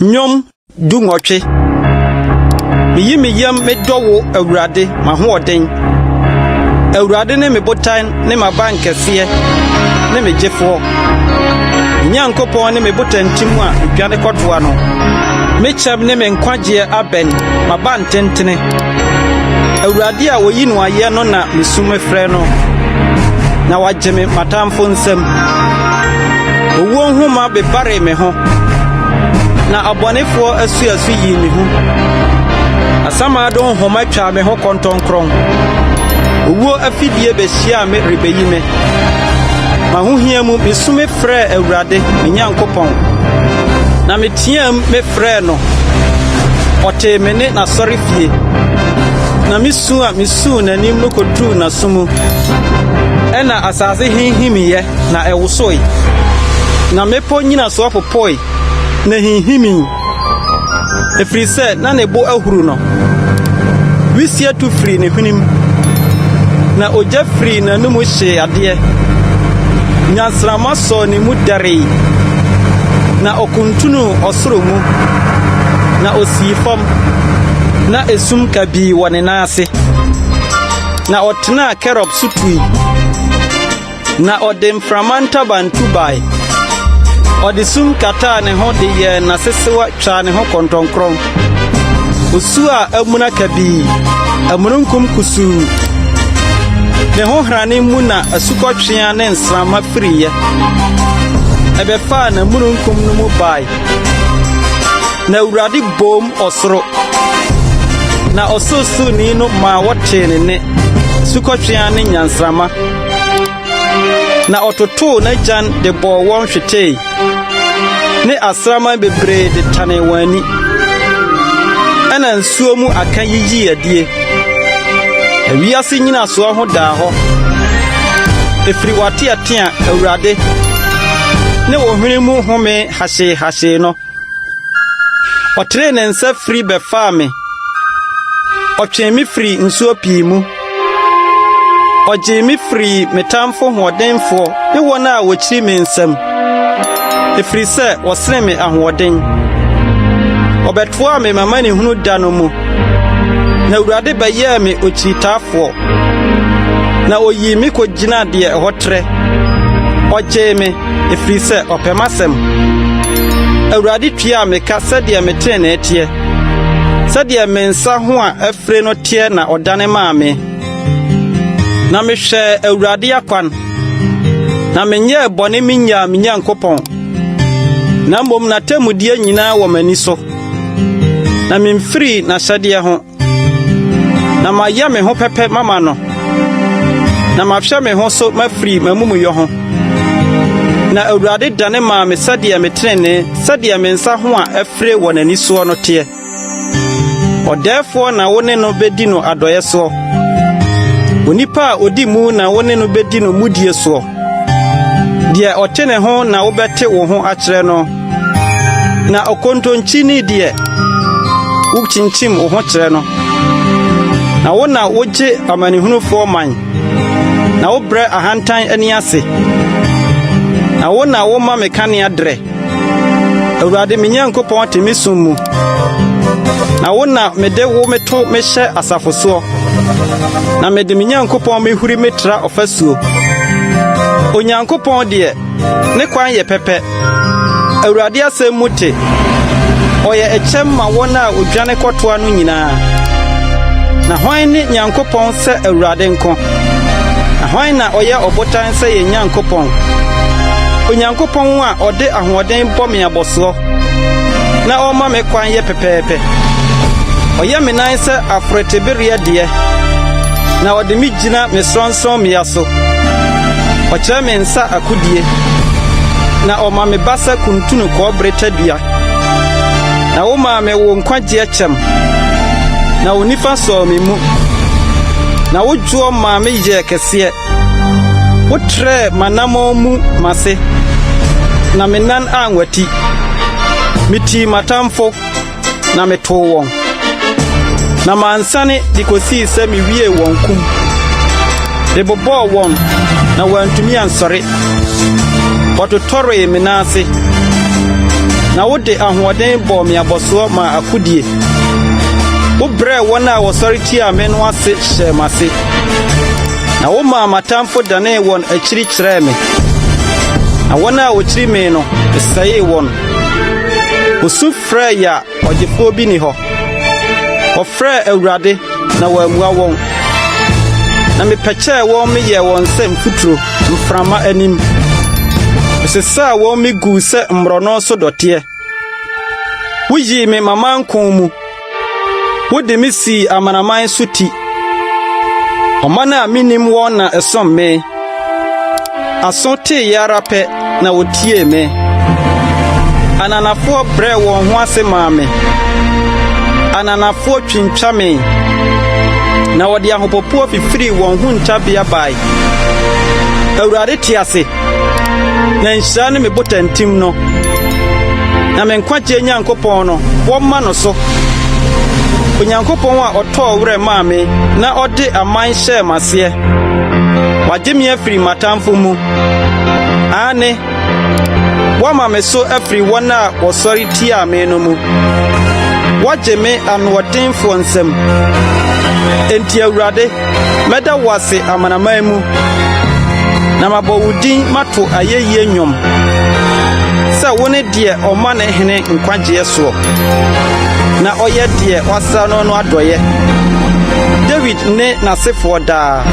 Nyom du nwotwe. Miyi miyam medowo awurade mahoɔden. Awurade ne me botan ne maban kɛseɛ ne me gyefo. Nyankopɔn ne me botantimu a dwane kɔtoa no. Me kyɛm ne me nkwagye abɛn maban tentene. Awurade a woyi no ayɛ no na mesume frɛ no. Na wagye me matamfo nsam. Owuo nhoma bebare me ho. Na abɔnefoɔ asu yi me ho. Asamado nhoma twa me ho kɔntɔnkron. Owuo afidie behyia me rebeyi me. Mahohia mu mesume frɛ Awurade me Nyankopɔn. Na metiam me frɛ no. Ɔte me ne n'asɔre fie. Na mesu n'anim no koduru n'asomu. Ɛna asase hinhimiye na ɛwosoi. Na mepo nyina so apopoi. Na hinhimi. Efiri sɛ na ne bo ahuru no. Wisia tu firi ne hwenim. Na ogya firi n'anumu hye adeɛ. Nyansrama sɔ ne mu dare. Na okuntunu ɔsoro mu. Na osii fam. Na esum kabii wɔ ne naase. Na ɔtena kerob sutui. Na ɔde mframa ntabantu bae. Ɔde sum kata ne ho de yɛ na sesewa twa ne ho kɔntɔnkron. Osu a amuna kabii. Amununkum kusuu. Ne ho hrane mu na asukɔtwea ne nsrama firiye. Ɛbɛfa na mununkum no mu bae. Na Awurade bom ɔsoro. Na ɔsosoni no ma wɔte ne ne. Sukɔtwea ne nyansrama. Na ɔtoto na gyan de bɔ wɔn hwetee. Ne asrama bebree de tane wani. Ɛna nsuo mu aka yiyi adie. Awiase nyina so ho daa hɔ. Efiri wateatea Awurade. Ne wo hwene mu home hashe no. Ɔtere ne nsa firi bɛfaa me. Ɔtwe me firi nsuo pii mu. Ɔgye me firi metamfo hoɔdenfo ne wɔn a wɔkyiri me nsam. Efiri sɛ wɔsere me ahoɔden. Ɔbɛtoa me mama ne hunu da no mu. Na Awurade bɛyɛɛ me okyiritafoɔ. Na oyi me kogyina deɛ ɛhɔ trɛ. Ɔgye me efiri sɛ ɔpɛ m'asɛm. Awurade tua me ka sɛdeɛ me trenee teɛ. Sɛdeɛ me nsa ho a afire no teɛ na ɔdane maa me. Na mehwɛ Awurade akwan. Na menyɛ bɔne minyaa me Nyankopɔn. Na mmom n'atammudeɛ nyinaa wɔ m'ani so. Na memfiri n'ahyɛdeɛ ho. Na mayɛ me ho pɛpɛ mama no. Na mahwɛ me ho so mafiri m'amumuyɔ ho. Na Awurade dane maa me sɛdeɛ me trenee, sɛdeɛ me nsa ho a afire wɔ n'ani soɔ no teɛ. Ɔdɛɛfoɔ na wo ne no bedi no adɔyɛ soɔ. Onipa a odi mu na wo ne no bedi no mudie soɔ. Deɛ ɔte ne ho na wobɛte wo ho akyerɛ no. Na ɔkontonkyi ni deɛ wokyinkyim wo ho kyerɛ no. Na wo na wogye amanehunufoɔ man. Na wobrɛ ahantan ani ase. Na wo na woma me kanea drɛ. Awurade me Nyankopɔn te me som mu. Na wo na mede wo meto mehyɛ asafo soɔ. Na mede me Nyankopɔn mehuri metra ɔfasuo. Onyankopɔn deɛ ne kwan yɛ pɛpɛ. Awurade asɛm mu te. Ɔyɛ ɛkyɛm ma wɔn a odwane kɔtoa no nyinaa. Na hwan ne Nyankopɔn sɛ Awurade nko? Na hwan na ɔyɛ ɔbotan sɛ yɛ Nyankopɔn? Onyankopɔn a ɔde ahoɔden bɔ me abɔsoɔ. Na ɔma me kwan yɛ pɛpɛɛpɛ. Ɔyɛ me nan sɛ aforotebereɛ deɛ. Na ɔde me gyina me srɔnsrɔn mmea so. Ɔkyerɛ me nsa akodie. Na ɔma me basa kuntunu kɔɔbere tadua. Na woma me wo nkwagye kyɛm. Na wo nifa sɔɔ me mu. Na wodwoɔ maa me yɛ kɛseɛ. Wotrɛ manamɔ mu mase. Na me nan anwati. Meti matamfo. Na metoo wɔn. Na mansane de kosii sɛ mewie wɔn kum. De bobɔɔ wɔn. Na wɔantumi ansɔre. Wɔtotɔree me naase. na wode ahoɔden bɔ me abɔsoɔ ma akodie. Wo brɛ wɔn a wɔsɔre tia me no ase hyɛ m'ase. Na wo ma matamfo dane wɔn akyiri kyerɛ me. Na wɔn a wɔkyiri me no sɛe wɔn. Osu frɛ ya ɔgyefoɔ bi ni hɔ. Wɔfrɛ Awurade na wɔammua wɔn. Na mepɛkyɛɛ wɔn meyɛ wɔn sɛ mfuturo mframa anim. Mesesaa wɔn me gu sɛ mmorɔno so dɔteɛ. Woyii me mama nkɔn mu. Wode me sii amanaman so ti. Ɔman a minim wɔn na ɛsom me. Aso tee yara pɛ na wotie me. Ananafoɔ brɛ wɔn ho ase maa me. Ananafoɔ twintwa me. Na wɔde ahopopoɔ fifiri wɔn ho ntabea bae. Awurade te ase. Na nhyira ne me botantim no. Na me nkwagye Nyankopɔn no, wɔmma no so. Onyankopɔn a ɔtɔɔ werɛ maa me na ɔde aman hyɛɛ m'aseɛ. Wagye me afiri matamfo mu. Ane, wama me so afiri wɔn a wɔsɔre tia me no mu. Wagye me anoɔdenfoɔ nsam. Enti Awurade, mɛda wo ase amanaman mu. Na mabɔ wo din mato ayɛyie nnwom. Sɛ wo ne deɛ ɔma ne hene nkwagyeɛ soɔ. Na ɔyɛ deɛ wasra no adɔyɛ. David ne n'asefoɔ daa.